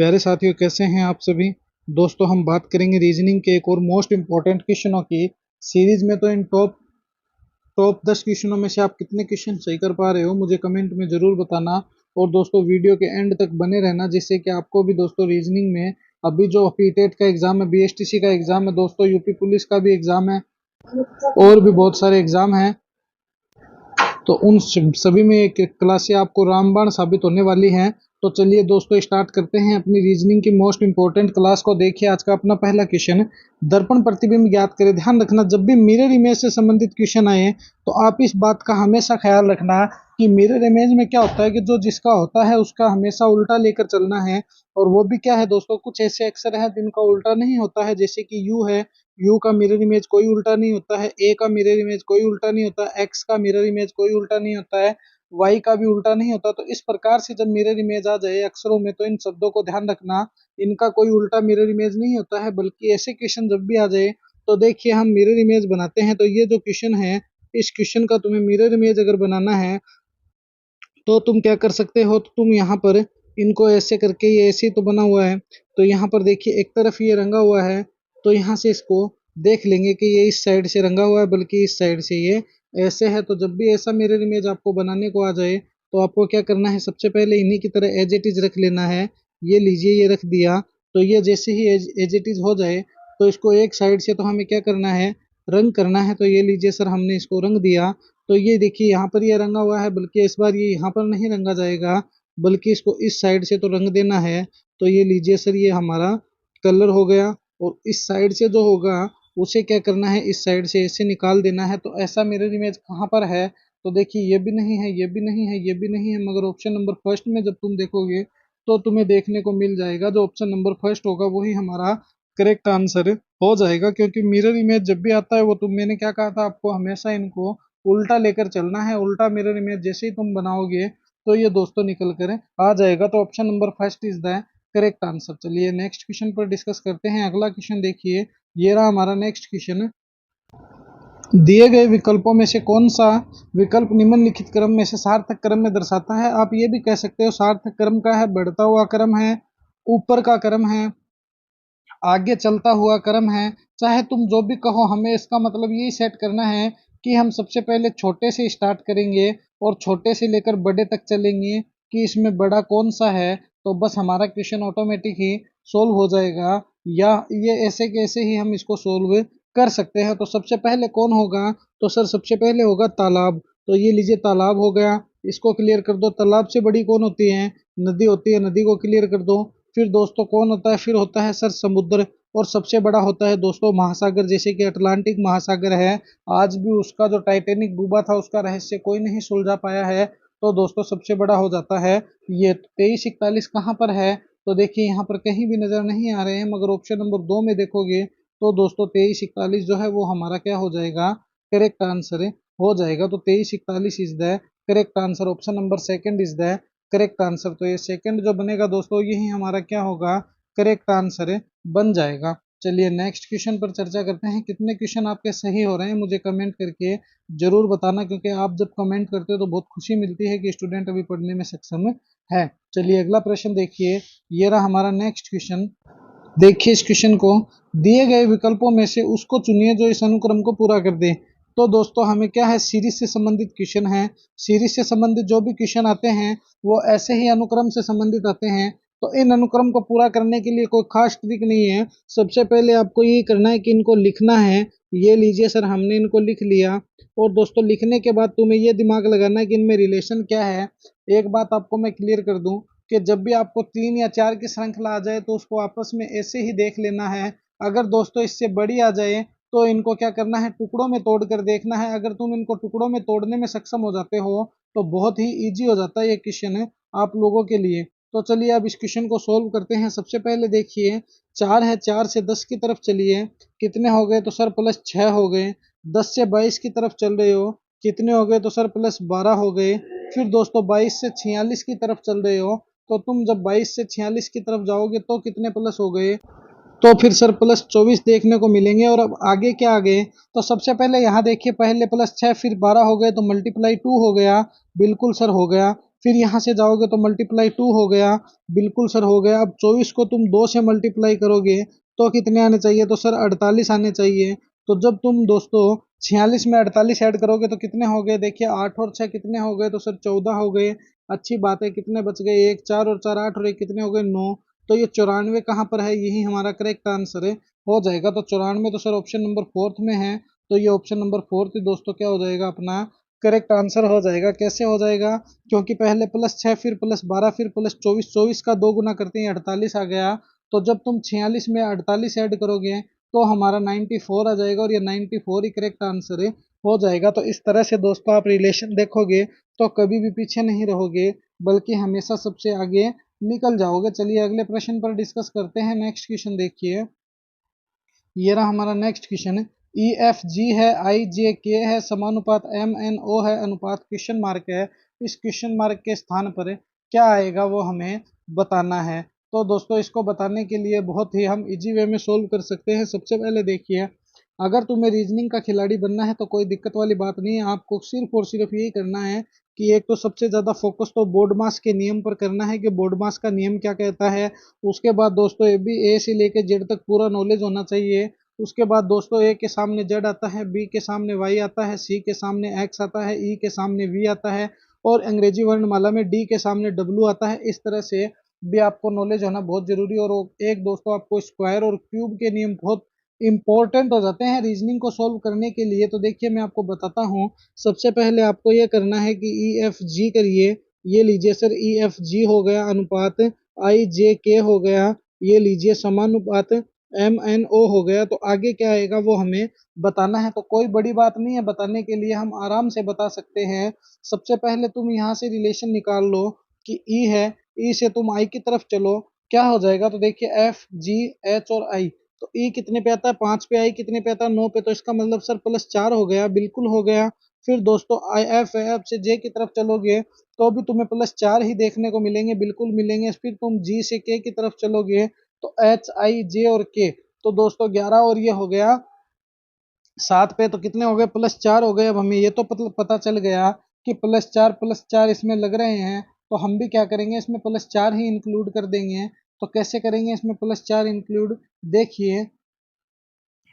प्यारे साथियों, कैसे हैं आप सभी दोस्तों। हम बात करेंगे रीजनिंग के एक और मोस्ट इम्पोर्टेंट क्वेश्चनों की सीरीज में। तो इन टॉप टॉप 10 क्वेश्चनों में से आप कितने क्वेश्चन सही कर पा रहे हो, मुझे कमेंट में जरूर बताना। और दोस्तों वीडियो के एंड तक बने रहना, जिससे कि आपको भी दोस्तों रीजनिंग में अभी जो पीटेट का एग्जाम है, बीएसटीसी का एग्जाम है दोस्तों, यूपी पुलिस का भी एग्जाम है और भी बहुत सारे एग्जाम हैं, तो उन सभी में एक क्लासें आपको रामबाण साबित होने वाली हैं। तो चलिए दोस्तों स्टार्ट करते हैं अपनी रीजनिंग की मोस्ट इंपॉर्टेंट क्लास को। देखिए आज का अपना पहला क्वेश्चन, दर्पण प्रतिबिंब ज्ञात करें। ध्यान रखना, जब भी मिरर इमेज से संबंधित क्वेश्चन आए तो आप इस बात का हमेशा ख्याल रखना कि मिरर इमेज में क्या होता है कि जो जिसका होता है उसका हमेशा उल्टा लेकर चलना है। और वो भी क्या है दोस्तों, कुछ ऐसे अक्षर हैं जिनका उल्टा नहीं होता है, जैसे कि यू है, यू का मिरर इमेज कोई उल्टा नहीं होता है, ए का मिरर इमेज कोई उल्टा नहीं होता, एक्स का मिरर इमेज कोई उल्टा नहीं होता है, वाई का भी उल्टा नहीं होता। तो इस प्रकार से जब मिरर इमेज आ जाए अक्षरों में, तो इन शब्दों को ध्यान रखना, इनका कोई उल्टा मिरर इमेज नहीं होता है। बल्कि ऐसे क्वेश्चन जब भी आ जाए तो देखिए हम मिरर इमेज बनाते हैं। तो ये जो क्वेश्चन है, इस क्वेश्चन का तुम्हें मिरर इमेज अगर बनाना है तो तुम क्या कर सकते हो, तो तुम यहाँ पर इनको ऐसे करके, ये ऐसे तो बना हुआ है, तो यहाँ पर देखिए एक तरफ ये रंगा हुआ है, तो यहाँ से इसको देख लेंगे कि ये इस साइड से रंगा हुआ है, बल्कि इस साइड से ये ऐसे है। तो जब भी ऐसा मिरर इमेज आपको बनाने को आ जाए तो आपको क्या करना है, सबसे पहले इन्हीं की तरह एज इट इज रख लेना है। ये लीजिए, ये रख दिया। तो ये जैसे ही एज इट इज हो जाए तो इसको एक साइड से तो हमें क्या करना है, रंग करना है। तो ये लीजिए सर, हमने इसको रंग दिया। तो ये देखिए यहाँ पर ये रंगा हुआ है, बल्कि इस बार ये यहाँ पर नहीं रंगा जाएगा, बल्कि इसको इस साइड से तो रंग देना है। तो ये लीजिए सर, ये हमारा कलर हो गया। और इस साइड से जो होगा उसे क्या करना है, इस साइड से ऐसे निकाल देना है। तो ऐसा मिरर इमेज कहाँ पर है, तो देखिए ये भी नहीं है, ये भी नहीं है, ये भी नहीं है, मगर ऑप्शन नंबर फर्स्ट में जब तुम देखोगे तो तुम्हें देखने को मिल जाएगा, जो ऑप्शन नंबर फर्स्ट होगा वही हमारा करेक्ट आंसर हो जाएगा। क्योंकि मिरर इमेज जब भी आता है, वो मैंने क्या कहा था आपको, हमेशा इनको उल्टा लेकर चलना है। उल्टा मिरर इमेज जैसे ही तुम बनाओगे तो ये दोस्तों निकल कर आ जाएगा। तो option number first is the correct answer. चलिए नेक्स्ट क्वेश्चन पर डिस्कस करते हैं। अगला क्वेश्चन देखिए, ये रहा हमारा नेक्स्ट क्वेश्चन। दिए गए विकल्पों में से कौन सा विकल्प निम्नलिखित क्रम में से सार्थक क्रम में दर्शाता है। आप ये भी कह सकते हो सार्थक क्रम का है, बढ़ता हुआ क्रम है, ऊपर का क्रम है, आगे चलता हुआ क्रम है। चाहे तुम जो भी कहो, हमें इसका मतलब यही सेट करना है कि हम सबसे पहले छोटे से स्टार्ट करेंगे और छोटे से लेकर बड़े तक चलेंगे कि इसमें बड़ा कौन सा है। तो बस हमारा क्वेश्चन ऑटोमेटिक ही सोल्व हो जाएगा, या ये ऐसे कैसे ही हम इसको सोल्व कर सकते हैं। तो सबसे पहले कौन होगा, तो सर सबसे पहले होगा तालाब। तो ये लीजिए तालाब हो गया, इसको क्लियर कर दो। तालाब से बड़ी कौन होती है, नदी होती है, नदी को क्लियर कर दो। फिर दोस्तों कौन होता है, फिर होता है सर समुद्र। और सबसे बड़ा होता है दोस्तों महासागर, जैसे कि अटलांटिक महासागर है। आज भी उसका जो टाइटेनिक डूबा था उसका रहस्य कोई नहीं सुलझा पाया है। तो दोस्तों सबसे बड़ा हो जाता है ये। 2341 कहाँ पर है, तो देखिए यहाँ पर कहीं भी नजर नहीं आ रहे हैं, मगर ऑप्शन नंबर 2 में देखोगे तो दोस्तों 2341 जो है वो हमारा क्या हो जाएगा, करेक्ट आंसर हो जाएगा। तो 2341 is the correct answer. Option number second is the correct answer. तो ये सेकंड जो बनेगा दोस्तों, यही हमारा क्या होगा, करेक्ट आंसर बन जाएगा। चलिए नेक्स्ट क्वेश्चन पर चर्चा करते हैं। कितने क्वेश्चन आपके सही हो रहे हैं मुझे कमेंट करके जरूर बताना, क्योंकि आप जब कमेंट करते हो तो बहुत खुशी मिलती है कि स्टूडेंट अभी पढ़ने में सक्षम है। चलिए अगला प्रश्न देखिए, ये रहा हमारा नेक्स्ट क्वेश्चन। देखिए इस क्वेश्चन को, दिए गए विकल्पों में से उसको चुनिए जो इस अनुक्रम को पूरा कर दे। तो दोस्तों हमें क्या है, सीरीज से संबंधित क्वेश्चन है। सीरीज से संबंधित जो भी क्वेश्चन आते हैं वो ऐसे ही अनुक्रम से संबंधित आते हैं। तो इन अनुक्रम को पूरा करने के लिए कोई खास ट्रिक नहीं है। सबसे पहले आपको ये करना है कि इनको लिखना है। ये लीजिए सर, हमने इनको लिख लिया। और दोस्तों लिखने के बाद तुम्हें ये दिमाग लगाना है कि इनमें रिलेशन क्या है। एक बात आपको मैं क्लियर कर दूं कि जब भी आपको 3 या 4 की श्रृंखला आ जाए तो उसको आपस में ऐसे ही देख लेना है। अगर दोस्तों इससे बड़ी आ जाए तो इनको क्या करना है, टुकड़ों में तोड़ कर देखना है। अगर तुम इनको टुकड़ों में तोड़ने में सक्षम हो जाते हो तो बहुत ही इजी हो जाता है ये क्वेश्चन आप लोगों के लिए। तो चलिए अब इस क्वेश्चन को सोल्व करते हैं। सबसे पहले देखिए 4 है, 4 से 10 की तरफ चलिए, कितने हो गए, तो सर प्लस 6 हो गए। 10 से 22 की तरफ चल रहे हो, कितने हो गए, तो सर प्लस 12 हो गए। फिर दोस्तों 22 से 46 की तरफ चल रहे हो, तो तुम जब 22 से 46 की तरफ जाओगे तो कितने प्लस हो गए, तो फिर सर प्लस 24 देखने को मिलेंगे। और अब आगे क्या आ गए, तो सबसे पहले यहाँ देखिए, पहले प्लस 6 फिर 12 हो गए, तो मल्टीप्लाई 2 हो गया। बिल्कुल सर हो गया। फिर यहाँ से जाओगे तो मल्टीप्लाई 2 हो गया, बिल्कुल सर हो गया। अब 24 को तुम 2 से मल्टीप्लाई करोगे तो कितने आने चाहिए, तो सर 48 आने चाहिए। तो जब तुम दोस्तों 46 में 48 ऐड करोगे तो कितने हो गए, देखिए 8 और 6 कितने हो गए, तो सर 14 हो गए। अच्छी बात है, कितने बच गए, एक 4 और 4 8 और एक कितने हो गए 9। तो ये 94 कहाँ पर है, यही हमारा करेक्ट आंसर है, हो जाएगा। तो 94 तो सर ऑप्शन नंबर फोर्थ में है, तो ये ऑप्शन नंबर फोर्थ ही दोस्तों क्या हो जाएगा, अपना करेक्ट आंसर हो जाएगा। कैसे हो जाएगा, क्योंकि पहले +6 फिर +12 फिर +24, 24 का 2 गुना करते हैं 48 आ गया। तो जब तुम 46 में 48 ऐड करोगे तो हमारा 94 आ जाएगा, और ये 94 ही करेक्ट आंसर है, हो जाएगा। तो इस तरह से दोस्तों आप रिलेशन देखोगे तो कभी भी पीछे नहीं रहोगे, बल्कि हमेशा सबसे आगे निकल जाओगे। चलिए अगले प्रश्न पर डिस्कस करते हैं। नेक्स्ट क्वेश्चन देखिए, ये रहा हमारा next question. E F G है, आई जे के है, समानुपात एम एन ओ है, अनुपात क्वेश्चन मार्क है। इस क्वेश्चन मार्क के स्थान पर क्या आएगा वो हमें बताना है। तो दोस्तों इसको बताने के लिए बहुत ही हम इजी वे में सोल्व कर सकते हैं। सबसे पहले देखिए, अगर तुम्हें रीजनिंग का खिलाड़ी बनना है तो कोई दिक्कत वाली बात नहीं है, आपको सिर्फ और सिर्फ यही करना है कि एक तो सबसे ज़्यादा फोकस तो बोर्ड मास के नियम पर करना है कि बोर्ड मास का नियम क्या कहता है। उसके बाद दोस्तों ये भी ए से लेके जेड तक पूरा नॉलेज होना चाहिए। उसके बाद दोस्तों ए के सामने जेड आता है, बी के सामने वाई आता है, सी के सामने एक्स आता है, ई के सामने वी आता है, और अंग्रेजी वर्णमाला में डी के सामने डब्ल्यू आता है। इस तरह से भी आपको नॉलेज होना बहुत जरूरी है। और एक दोस्तों आपको स्क्वायर और क्यूब के नियम बहुत इंपॉर्टेंट हो जाते हैं रीजनिंग को सॉल्व करने के लिए। तो देखिए मैं आपको बताता हूँ। सबसे पहले आपको ये करना है कि ई एफ जी करिए, ये लीजिए सर ई एफ जी हो गया, अनुपात आई जे के हो गया, ये लीजिए समानुपात एम एन ओ हो गया। तो आगे क्या आएगा वो हमें बताना है। तो कोई बड़ी बात नहीं है, बताने के लिए हम आराम से बता सकते हैं। सबसे पहले तुम यहाँ से रिलेशन निकाल लो कि ई है, ई से तुम आई की तरफ चलो, क्या हो जाएगा, तो देखिए एफ जी एच और आई। तो ई कितने पे आता है 5 पे, आई कितने पे आता है 9 पे, तो इसका मतलब सर +4 हो गया, बिल्कुल हो गया। फिर दोस्तों आई एफ से जे की तरफ चलोगे तो भी तुम्हें +4 ही देखने को मिलेंगे, बिल्कुल मिलेंगे। फिर तुम जी से के की तरफ चलोगे तो एच आई जे और के, तो दोस्तों 11 और ये हो गया 7 पे, तो कितने हो गए +4 हो गए। अब हमें ये तो पता चल गया कि +4 इसमें लग रहे हैं, तो हम भी क्या करेंगे इसमें +4 ही इंक्लूड कर देंगे। तो कैसे करेंगे इसमें +4 इंक्लूड, देखिए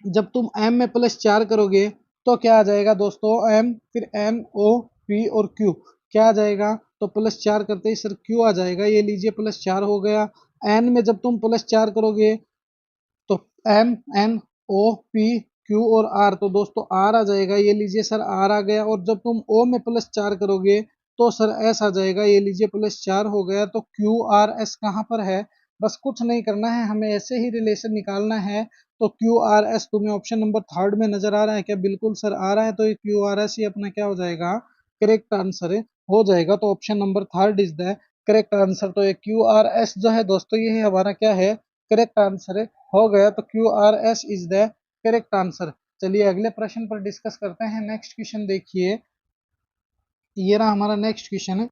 जब तुम m में +4 करोगे तो क्या आ जाएगा दोस्तों, m फिर n o p और q, क्या आ जाएगा, तो +4 करते ही सर q आ जाएगा। ये लीजिए +4 हो गया। n में जब तुम +4 करोगे तो M N O P Q और आर, तो दोस्तों आर आ जाएगा, ये लीजिए सर आर आ गया। और जब तुम ओ में +4 करोगे तो सर एस आ जाएगा, ये लीजिए +4 हो गया। तो क्यू आर एस कहाँ पर है, बस कुछ नहीं करना है, हमें ऐसे ही रिलेशन निकालना है। तो क्यू आर एस तुम्हें ऑप्शन नंबर थर्ड में नजर आ रहा है क्या, बिल्कुल सर आ रहा है। तो ये क्यू आर एस ही अपना क्या हो जाएगा, करेक्ट आंसर हो जाएगा। तो option number third is the correct answer. तो ये क्यू आर एस जो है दोस्तों, ये हमारा क्या है, करेक्ट आंसर हो गया। तो Q R S is the correct answer. चलिए अगले प्रश्न पर डिस्कस करते हैं। नेक्स्ट क्वेश्चन देखिए, ये रहा हमारा नेक्स्ट क्वेश्चन।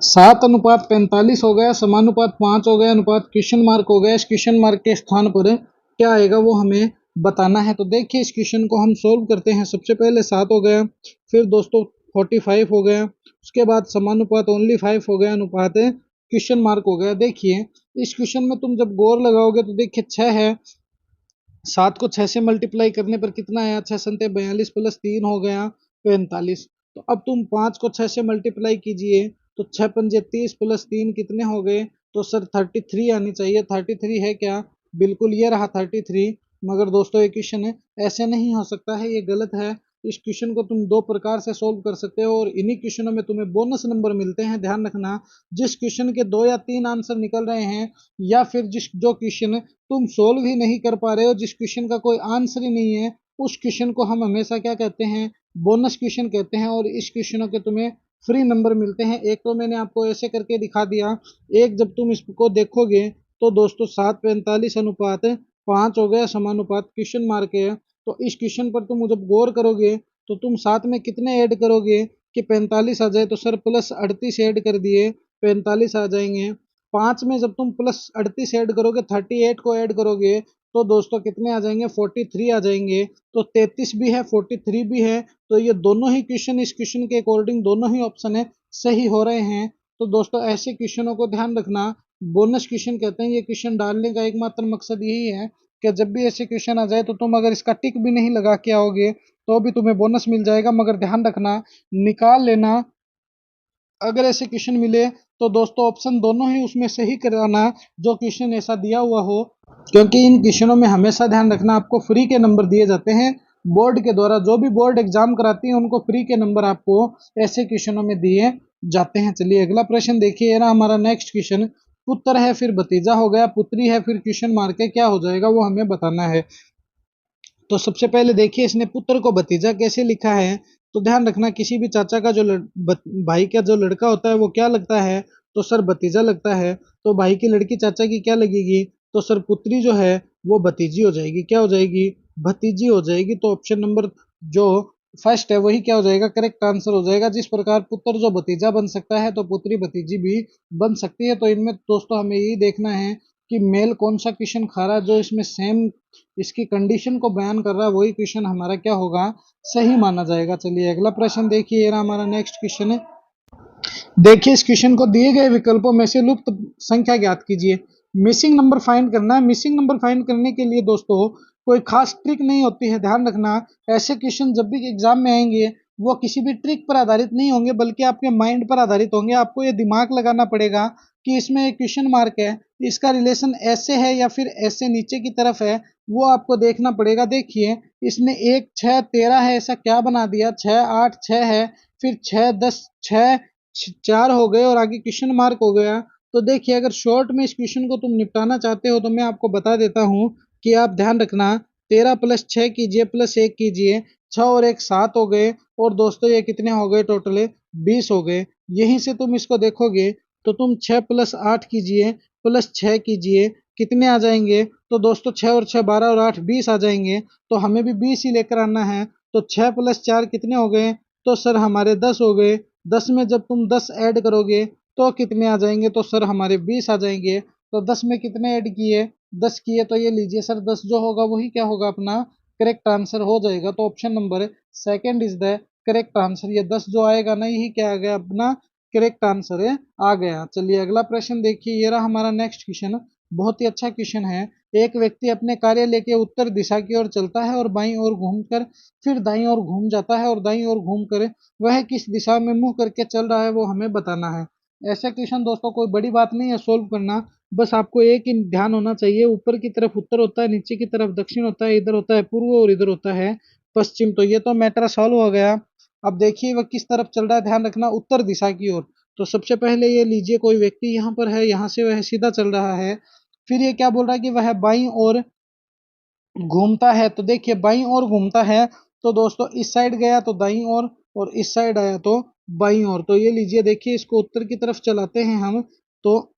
7:45 हो गया, समानुपात 5 हो गया, अनुपात क्वेश्चन मार्क हो गया। इस क्वेश्चन मार्क के स्थान पर क्या आएगा वो हमें बताना है। तो देखिए इस क्वेश्चन को हम सोल्व करते हैं। सबसे पहले 7 हो गया, फिर दोस्तों 45 हो गया, उसके बाद समानुपात ओनली 5 हो गया, अनुपात क्वेश्चन मार्क हो गया। देखिए इस क्वेश्चन में तुम जब गौर लगाओगे तो देखिए 6 है, 7 को 6 से मल्टीप्लाई करने पर कितना आया, 6 संते 42 +3 हो गया 45। तो अब तुम 5 को 6 से मल्टीप्लाई कीजिए तो 6 पंजे 30 +3 कितने हो गए, तो सर 33 आनी चाहिए। 33 है क्या, बिल्कुल ये रहा 33। मगर दोस्तों ये क्वेश्चन ऐसे नहीं हो सकता है, ये गलत है। इस क्वेश्चन को तुम दो प्रकार से सोल्व कर सकते हो, और इन्हीं क्वेश्चनों में तुम्हें बोनस नंबर मिलते हैं, ध्यान रखना। जिस क्वेश्चन के 2 या 3 आंसर निकल रहे हैं, या फिर जो क्वेश्चन तुम सोल्व ही नहीं कर पा रहे हो, जिस क्वेश्चन का कोई आंसर ही नहीं है, उस क्वेश्चन को हम हमेशा क्या कहते हैं, बोनस क्वेश्चन कहते हैं। और इस क्वेश्चनों के तुम्हें फ्री नंबर मिलते हैं। एक तो मैंने आपको ऐसे करके दिखा दिया, एक जब तुम इसको देखोगे तो दोस्तों 7:45 अनुपात 5 हो गया, समानुपात क्वेश्चन मार्क है। तो इस क्वेश्चन पर तुम जब गौर करोगे तो तुम साथ में कितने ऐड करोगे कि 45 आ जाए, तो सर +38 ऐड कर दिए, 45 आ जाएंगे। 5 में जब तुम +38 ऐड करोगे, 38 को ऐड करोगे तो दोस्तों कितने आ जाएंगे, 43 आ जाएंगे। तो 33 भी है 43 भी है, तो ये दोनों ही क्वेश्चन इस क्वेश्चन के अकॉर्डिंग दोनों ही ऑप्शन है सही हो रहे हैं। तो दोस्तों ऐसे क्वेश्चनों को ध्यान रखना, बोनस क्वेश्चन कहते हैं। ये क्वेश्चन डालने का एकमात्र मकसद यही है कि जब भी ऐसे क्वेश्चन आ जाए तो तुम अगर इसका टिक भी नहीं लगा के आओगे तो भी तुम्हें बोनस मिल जाएगा। मगर ध्यान रखना, निकाल लेना अगर ऐसे क्वेश्चन मिले तो दोस्तों ऑप्शन दोनों ही उसमें सही कराना जो क्वेश्चन ऐसा दिया हुआ हो, क्योंकि इन क्वेश्चनों में हमेशा ध्यान रखना आपको फ्री के नंबर दिए जाते हैं बोर्ड के द्वारा। जो भी बोर्ड एग्जाम कराती है उनको फ्री के नंबर आपको ऐसे क्वेश्चनों में दिए जाते हैं। चलिए अगला प्रश्न देखिए, ये रहा हमारा नेक्स्ट क्वेश्चन। पुत्र है फिर भतीजा हो गया, पुत्री है फिर क्वेश्चन मार के क्या हो जाएगा वो हमें बताना है। तो सबसे पहले देखिए इसने पुत्र को भतीजा कैसे लिखा है। तो ध्यान रखना, किसी भी चाचा का जो भाई का जो लड़का होता है वो क्या लगता है, तो सर भतीजा लगता है। तो भाई की लड़की चाचा की क्या लगेगी, तो सर पुत्री जो है वो भतीजी हो जाएगी। क्या हो जाएगी, भतीजी हो जाएगी। तो ऑप्शन नंबर जो फर्स्ट है वही क्या हो जाएगा, करेक्ट आंसर हो जाएगा। जिस प्रकार पुत्र जो भतीजा बन सकता है तो पुत्री भतीजी भी बन सकती है। तो इनमें दोस्तों हमें यही देखना है कि मेल कौन सा क्वेश्चन खा रहा है, जो इसमें सेम इसकी कंडीशन को बयान कर रहा है वही क्वेश्चन हमारा क्या होगा, सही माना जाएगा। चलिए अगला प्रश्न देखिए, ये रहा हमारा नेक्स्ट क्वेश्चन है। देखिए इस क्वेश्चन को दिए गए विकल्पों में से लुप्त संख्या ज्ञात कीजिए। मिसिंग नंबर फाइंड करना है। मिसिंग नंबर फाइंड करने के लिए दोस्तों कोई खास ट्रिक नहीं होती है। ध्यान रखना, ऐसे क्वेश्चन जब भी एग्जाम में आएंगे वो किसी भी ट्रिक पर आधारित नहीं होंगे, बल्कि आपके माइंड पर आधारित होंगे। आपको ये दिमाग लगाना पड़ेगा कि इसमें एक क्वेश्चन मार्क है, इसका रिलेशन ऐसे है या फिर ऐसे नीचे की तरफ है, वो आपको देखना पड़ेगा। देखिए इसने 1 6 13 है, ऐसा क्या बना दिया, 6 8 6 है, फिर 6 10 6 4 हो गए और आगे क्वेश्चन मार्क हो गया। तो देखिए अगर शॉर्ट में इस क्वेश्चन को तुम निपटाना चाहते हो तो मैं आपको बता देता हूँ कि आप ध्यान रखना, 13 प्लस 6 कीजिए प्लस 1 कीजिए, 6 और 1 7 हो गए, और दोस्तों ये कितने हो गए, टोटल 20 हो गए। यहीं से तुम इसको देखोगे तो तुम 6 प्लस 8 कीजिए प्लस 6 कीजिए, कितने आ जाएंगे, तो दोस्तों 6 और 6 12 और 8 20 आ जाएंगे। तो हमें भी 20 ही लेकर आना है। तो 6 प्लस 4 कितने हो गए, तो सर हमारे 10 हो गए। 10 में जब तुम 10 ऐड करोगे तो कितने आ जाएंगे, तो सर हमारे 20 आ जाएंगे। तो 10 में कितने ऐड किए, 10 किए, तो ये लीजिए सर 10 जो होगा वही क्या होगा, अपना करेक्ट आंसर हो जाएगा। तो option number second is the correct answer. ये 10 जो आएगा ना यही क्या आ गया, अपना करेक्ट आंसर है, आ गया। चलिए अगला प्रश्न देखिए, ये रहा हमारा नेक्स्ट क्वेश्चन। बहुत ही अच्छा क्वेश्चन है। एक व्यक्ति अपने कार्यालय के उत्तर दिशा की ओर चलता है और बाईं ओर घूमकर फिर दाईं ओर घूम जाता है और दाईं ओर घूमकर वह किस दिशा में मुंह करके चल रहा है वो हमें बताना है। ऐसा क्वेश्चन दोस्तों कोई बड़ी बात नहीं है सोल्व करना, बस आपको एक ही ध्यान होना चाहिए, ऊपर की तरफ उत्तर होता है, नीचे की तरफ दक्षिण होता है, इधर होता है पूर्व और इधर होता है पश्चिम। तो ये तो मैटर सॉल्व हो गया। अब देखिए वह किस तरफ चल रहा है, ध्यान रखना उत्तर दिशा की ओर। तो सबसे पहले ये लीजिए कोई व्यक्ति यहाँ पर है, यहाँ से वह सीधा चल रहा है। फिर ये क्या बोल रहा है कि वह बाईं ओर घूमता है। तो देखिए बाईं ओर घूमता है तो दोस्तों इस साइड गया तो दाईं ओर, और इस साइड आया तो बाईं ओर। तो ये लीजिए देखिए इसको उत्तर की तरफ चलाते हैं हम। तो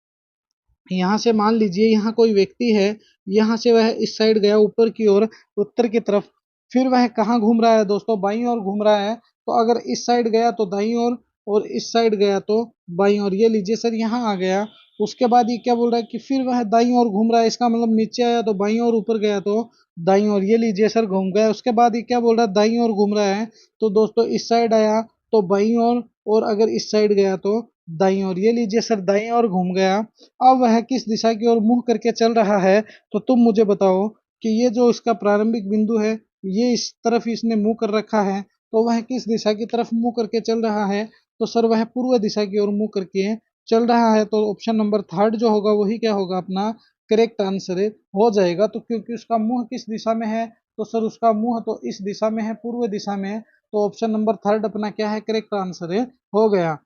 यहाँ से मान लीजिए यहाँ कोई व्यक्ति है, यहाँ से वह इस साइड गया ऊपर की ओर उत्तर की तरफ, फिर वह कहाँ घूम रहा है दोस्तों, बाईं ओर घूम रहा है। तो अगर इस साइड गया तो दाईं ओर और इस साइड गया तो बाईं ओर। ये लीजिए सर यहाँ आ गया। उसके बाद ये क्या बोल रहा है कि फिर वह दाईं ओर घूम रहा है, इसका मतलब नीचे आया तो बाईं ओर, ऊपर गया तो दाईं ओर। ये लीजिए सर घूम गया। उसके बाद ये क्या बोल रहा है, दाईं ओर घूम रहा है। तो दोस्तों इस साइड आया तो बाईं ओर, और अगर इस साइड गया तो दाईं ओर। ये लीजिए सर दाईं ओर घूम गया। अब वह किस दिशा की ओर मुंह करके चल रहा है, तो तुम मुझे बताओ कि ये जो इसका प्रारंभिक बिंदु है ये इस तरफ इसने मुंह कर रखा है, तो वह किस दिशा की तरफ मुंह करके चल रहा है, तो सर वह पूर्व दिशा की ओर मुंह करके चल रहा है। तो ऑप्शन नंबर थर्ड जो होगा वही क्या होगा, अपना करेक्ट आंसर हो जाएगा। तो क्योंकि उसका मुंह किस दिशा में है, तो सर उसका मुंह तो इस दिशा में है, पूर्व दिशा में। तो ऑप्शन नंबर थर्ड अपना क्या है, करेक्ट आंसर हो गया।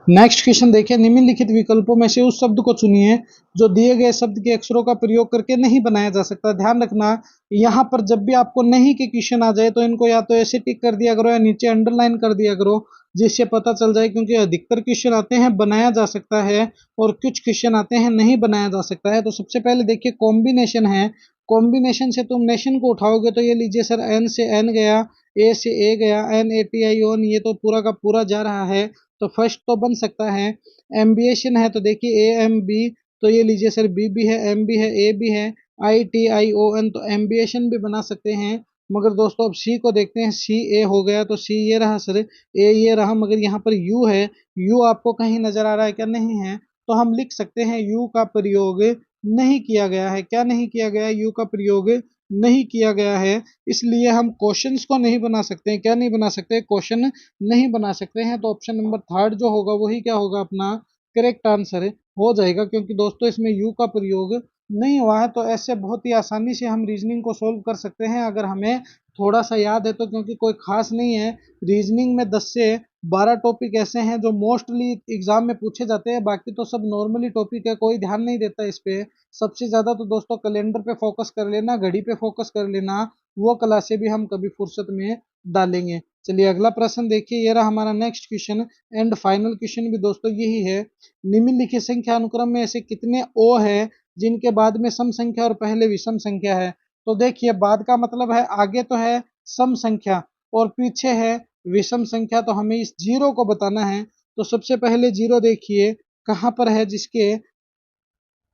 नेक्स्ट क्वेश्चन देखिए, निम्नलिखित विकल्पों में से उस शब्द को चुनिए जो दिए गए शब्द के अक्षरों का प्रयोग करके नहीं बनाया जा सकता। ध्यान रखना, यहाँ पर जब भी आपको नहीं के क्वेश्चन आ जाए तो इनको या तो ऐसे टिक कर दिया करो या नीचे अंडरलाइन कर दिया करो, जिससे पता चल जाए। क्योंकि अधिकतर क्वेश्चन आते हैं बनाया जा सकता है और कुछ क्वेश्चन आते हैं नहीं बनाया जा सकता है। तो सबसे पहले देखिए कॉम्बिनेशन है। कॉम्बिनेशन से तुम नेशन को उठाओगे तो ये लीजिए सर एन से एन गया, ए से ए गया, N A T I O N, ये तो पूरा का पूरा जा रहा है। तो फर्स्ट तो बन सकता है। एम्बिएशन है तो देखिए ए एम बी, तो ये लीजिए सर बी भी है, एम भी है, ए भी है, I T I O N, तो एम्बिएशन भी बना सकते हैं। मगर दोस्तों अब सी को देखते हैं, सी ए हो गया तो सी ये रहा सर, ए ये रहा, मगर यहाँ पर यू है, यू आपको कहीं नजर आ रहा है क्या? नहीं है। तो हम लिख सकते हैं यू का प्रयोग नहीं किया गया है। क्या नहीं किया गया है? यू का प्रयोग नहीं किया गया है, इसलिए हम क्वेश्चंस को नहीं बना सकते हैं। क्या नहीं बना सकते? क्वेश्चन नहीं बना सकते हैं। तो ऑप्शन नंबर थर्ड जो होगा वही क्या होगा? अपना करेक्ट आंसर हो जाएगा, क्योंकि दोस्तों इसमें यू का प्रयोग नहीं हुआ है। तो ऐसे बहुत ही आसानी से हम रीजनिंग को सोल्व कर सकते हैं अगर हमें थोड़ा सा याद है तो, क्योंकि कोई खास नहीं है। रीजनिंग में 10 से 12 टॉपिक ऐसे हैं जो मोस्टली एग्जाम में पूछे जाते हैं, बाकी तो सब नॉर्मली टॉपिक है, कोई ध्यान नहीं देता इस पे। सबसे ज्यादा तो दोस्तों कैलेंडर पे फोकस कर लेना, घड़ी पे फोकस कर लेना, वो क्लासे भी हम कभी फुर्सत में डालेंगे। चलिए अगला प्रश्न देखिए, ये रहा हमारा next question and final question भी दोस्तों यही है। निम्नलिखित संख्या अनुक्रम में ऐसे कितने ओ है जिनके बाद में सम संख्या और पहले विषम संख्या है? तो देखिए बाद का मतलब है आगे तो है सम संख्या और पीछे है विषम संख्या, तो हमें इस जीरो को बताना है। तो सबसे पहले जीरो देखिए कहाँ पर है, जिसके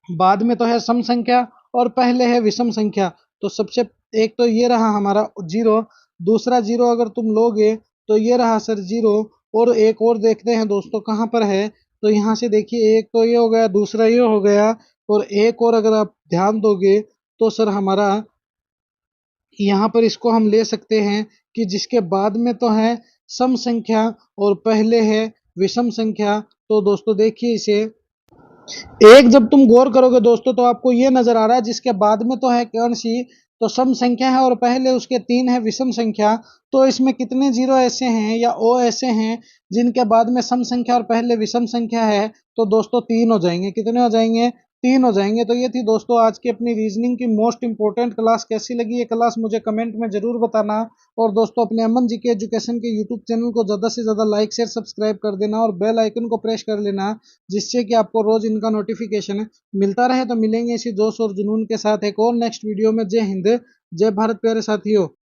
बाद में तो है सम संख्या और पहले है विषम संख्या। तो सबसे एक तो ये रहा हमारा जीरो, दूसरा जीरो अगर तुम लोगे तो ये रहा सर जीरो, और एक और देखते हैं दोस्तों कहाँ पर है। तो यहाँ से देखिए एक तो ये हो गया, दूसरा ये हो गया, और एक और अगर आप ध्यान दोगे तो सर हमारा यहाँ पर इसको हम ले सकते हैं कि जिसके बाद में तो है सम संख्या और पहले है विषम संख्या। तो दोस्तों देखिए इसे एक जब तुम गौर करोगे दोस्तों तो आपको ये नजर आ रहा है जिसके बाद में तो है कौन सी? तो सम संख्या है और पहले उसके तीन है विषम संख्या। तो इसमें कितने जीरो ऐसे हैं या ओ ऐसे हैं जिनके बाद में सम संख्या और पहले विषम संख्या है? तो दोस्तों तीन हो जाएंगे। कितने हो जाएंगे? तीन हो जाएंगे। तो ये थी दोस्तों आज की अपनी रीजनिंग की मोस्ट इंपॉर्टेंट क्लास। कैसी लगी ये क्लास मुझे कमेंट में जरूर बताना। और दोस्तों अपने अमन जी के एजुकेशन के यूट्यूब चैनल को ज्यादा से ज्यादा लाइक शेयर सब्सक्राइब कर देना और बेल आइकन को प्रेस कर लेना, जिससे कि आपको रोज इनका नोटिफिकेशन मिलता रहे। तो मिलेंगे इसी जोश और जुनून के साथ एक और नेक्स्ट वीडियो में। जय हिंद, जय भारत प्यारे साथियों।